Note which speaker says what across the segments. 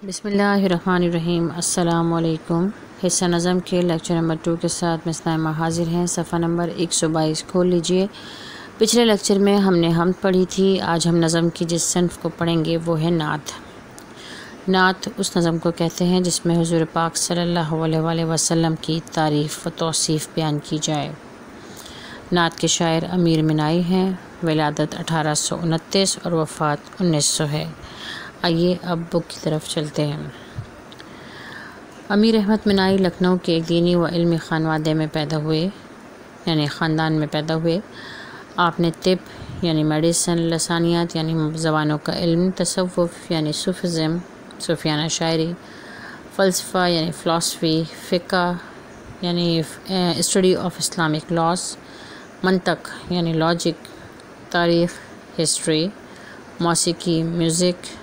Speaker 1: بسم اللہ الرحمن الرحیم۔ السلام علیکم۔ حصہ نظم کے لیکچر نمبر 2 کے ساتھ مس نائمہ حاضر ہیں۔ صفحہ نمبر 122 کھول لیجئے۔ پچھلے لیکچر میں ہم نے حمد پڑھی تھی۔ آج ہم نظم کی جس صنف کو پڑھیں گے وہ ہے نعت۔ نعت اس نظم کو کہتے ہیں جس میں حضور پاک صلی اللہ علیہ وآلہ وسلم کی تعریف و توصیف بیان کی جائے۔ نعت کے شاعر امیر منائی ہیں۔ ولادت 1829 اور وفات 1900 ہے۔ آئیے اب بک کی طرف چلتے ہیں۔ امیر احمد منائی لکھنؤ کے ایک دینی و علمی خانوادے میں پیدا ہوئے، یعنی خاندان میں پیدا ہوئے۔ آپ نے طب یعنی میڈیسن، لسانیات یعنی زبانوں کا علم، تصوف یعنی صوفزم صوفیانہ شاعری، فلسفہ یعنی فلاسفی، فقہ یعنی اسٹڈی آف اسلامک لاس، منطق یعنی لاجک، تاریخ ہسٹری، موسیقی میوزک،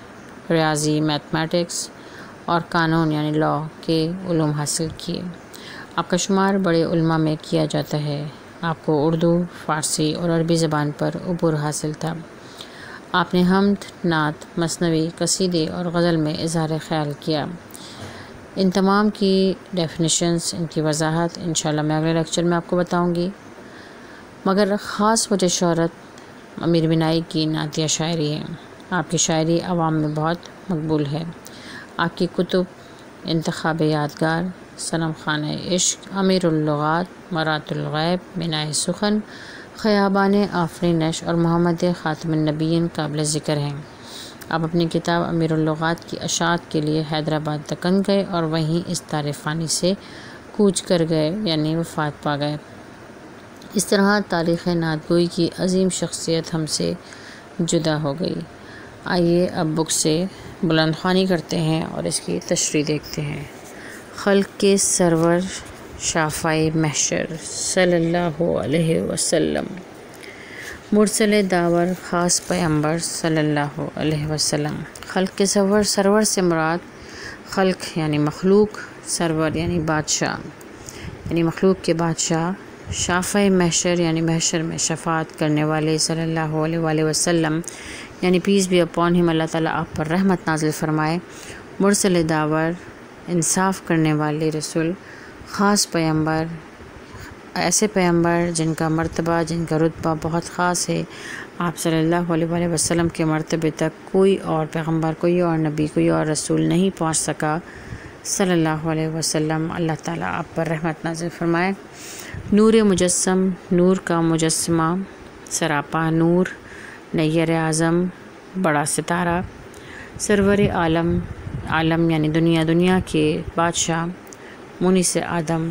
Speaker 1: ریاضی میتھمیٹکس اور قانون یعنی لا کے علوم حاصل کیے۔ آپ کا شمار بڑے علماء میں کیا جاتا ہے۔ آپ کو اردو، فارسی اور عربی زبان پر عبور حاصل تھا۔ آپ نے حمد، نعت، مثنوی، قصیدے اور غزل میں اظہار خیال کیا۔ ان تمام کی ڈیفینیشنز، ان کی وضاحت انشاءاللہ میں اگلے لیکچر میں آپ کو بتاؤں گی، مگر خاص وجہ شہرت امیر منائی کی نعتیہ شاعری ہے۔ آپ کی شاعری عوام میں بہت مقبول ہے۔ آپ کی کتب انتخاب یادگار، صنم خانہ عشق، امیر اللغات، مرات الغیب، مینۂ سخن، خیابان آفرینش اور محمد خاتم النبیین قابل ذکر ہیں۔ آپ اپنی کتاب امیر اللغات کی اشاعت کے لیے حیدرآباد دکن گئے اور وہیں اس دار فانی سے کوچ کر گئے، یعنی وفات پا گئے۔ اس طرح تاریخ نعت گوئی کی عظیم شخصیت ہم سے جدا ہو گئی۔ آئیے اب بک سے بلند خوانی کرتے ہیں اور اس کی تشریح دیکھتے ہیں۔ خلق کے سرور شافعِ محشر صلی اللہ علیہ وسلم، مرسل داور خاص پیغمبر صلی اللہ علیہ وسلم۔ خلق کے سرور سے مراد خلق یعنی مخلوق، سرور یعنی بادشاہ، یعنی مخلوق کے بادشاہ، شافعِ محشر یعنی محشر میں شفاعت کرنے والے صلی اللہ علیہ وآلہ وسلم، یعنی پیس بی اپون ہم، اللہ تعالیٰ آپ پر رحمت نازل فرمائے۔ مرسل داور انصاف کرنے والے رسول، خاص پیغمبر ایسے پیغمبر جن کا مرتبہ، جن کا رتبہ بہت خاص ہے۔ آپ صلی اللہ علیہ وآلہ وسلم کے مرتبے تک کوئی اور پیغمبر، کوئی اور نبی، کوئی اور رسول نہیں پہنچ سکا صلی اللہ علیہ وسلم۔ اللہ تعالیٰ آپ پر رحمت نازل فرمائے۔ نور مجسم، نور کا مجسمہ، سراپا نور، نیر اعظم، بڑا ستارہ، سرور عالم، عالم یعنی دنیا، دنیا کے بادشاہ، مونس آدم،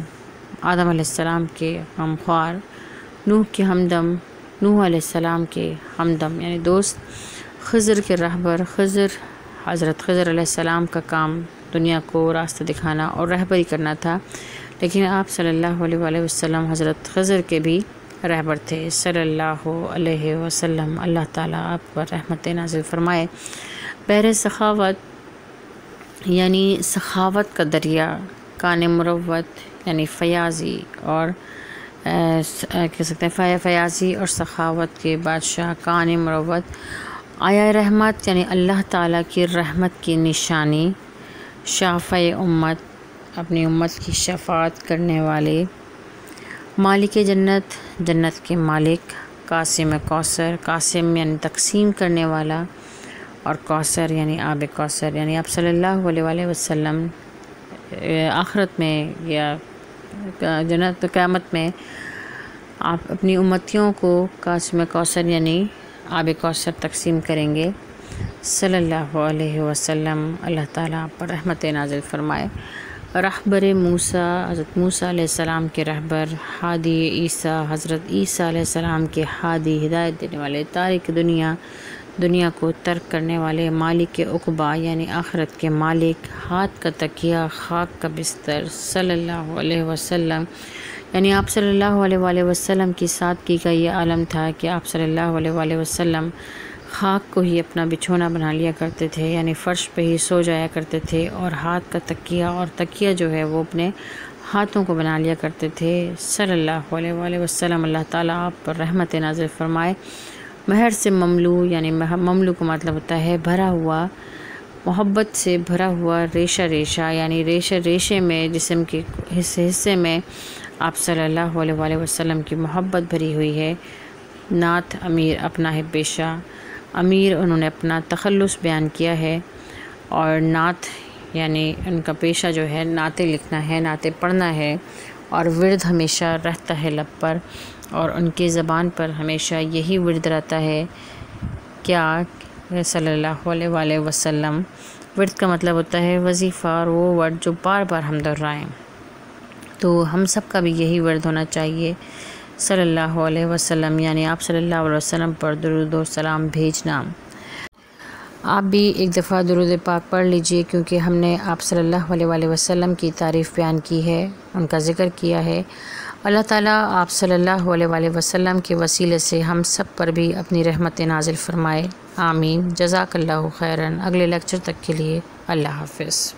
Speaker 1: آدم علیہ السلام کے غمخوار، نوح کے ہمدم، نوح علیہ السلام کے ہمدم یعنی دوست، خضر کے رہبر، حضرت خضر علیہ السلام کا کام دنیا کو راستہ دکھانا اور رہبری کرنا تھا، لیکن آپ صلی اللہ علیہ وآلہ وسلم حضرت خضر کے بھی رہبر تھے صلی اللہ علیہ وسلم۔ اللہ تعالیٰ آپ پر رحمت نازل فرمائے۔ بحر سخاوت یعنی سخاوت کا دریا، کان مروت یعنی فیاضی اور کہہ سکتے ہیں فیاضی اور سخاوت کے بادشاہ، کان مروت، آیا رحمت یعنی اللہ تعالیٰ کی رحمت کی نشانی، شافع امت اپنی امت کی شفاعت کرنے والے، مالک جنت جنت کے مالک، قاسم کوثر، قاسم یعنی تقسیم کرنے والا اور کوثر یعنی آب کوثر، یعنی آپ صلی اللہ علیہ وآلہ وسلم آخرت میں یا جنت قیامت میں آپ اپنی امتیوں کو قاسم کوثر یعنی آب کوثر تقسیم کریں گے صلی اللہ علیہ وسلم۔ اللہ تعالیٰ آپ پر رحمت نازل فرمائے۔ رہبر موسیٰ، حضرت موسیٰ علیہ السلام کے رہبر، ہادی عیسیٰ، حضرت عیسیٰ علیہ السلام کے ہادی، ہدایت دینے والے، تارک دنیا، دنیا کو ترک کرنے والے، مالک عقبہ یعنی آخرت کے مالک، ہاتھ کا تکیہ، خاک کا بستر صلی اللہ علیہ وسلم، یعنی آپ صلی اللہ علیہ وآلہ وسلم کی سادگی کا یہ عالم تھا کہ آپ صلی اللہ علیہ وآلہ وسلم خاک کو ہی اپنا بچھونا بنا لیا کرتے تھے، یعنی فرش پہ ہی سو جایا کرتے تھے، اور ہاتھ کا تکیہ، اور تکیہ جو ہے وہ اپنے ہاتھوں کو بنا لیا کرتے تھے صلی اللہ علیہ وآلہ وسلم۔ اللہ تعالیٰ آپ پر رحمت نازل فرمائے۔ مہر سے مملو یعنی مملو کا مطلب ہوتا ہے بھرا ہوا، محبت سے بھرا ہوا ریشہ ریشہ یعنی ریشہ ریشے میں جسم کے حصے میں آپ صلی اللہ علیہ وآلہ وسلم کی محبت بھری ہوئی ہے۔ نعت امیر اپنا ہے پیشہ، امیر انہوں نے اپنا تخلص بیان کیا ہے، اور نعت یعنی ان کا پیشہ جو ہے نعتیں لکھنا ہے، نعتیں پڑھنا ہے، اور ورد ہمیشہ رہتا ہے لب پر، اور ان کی زبان پر ہمیشہ یہی ورد رہتا ہے کیا صلی اللہ علیہ وآلہ وسلم۔ ورد کا مطلب ہوتا ہے وظیفہ، اور وہ ورد جو بار بار ہم دہرائیں، تو ہم سب کا بھی یہی ورد ہونا چاہیے صلی اللہ علیہ وسلم، یعنی آپ صلی اللہ علیہ وسلم پر درود و سلام بھیجنا۔ آپ بھی ایک دفعہ درود پاک پڑھ لیجئے، کیونکہ ہم نے آپ صلی اللہ علیہ وآلہ وسلم کی تعریف بیان کی ہے، ان کا ذکر کیا ہے۔ اللہ تعالیٰ آپ صلی اللہ علیہ وآلہ وسلم کے وسیلے سے ہم سب پر بھی اپنی رحمت نازل فرمائے، آمین۔ جزاک اللہ خیراً۔ اگلے لیکچر تک کے لیے اللہ حافظ۔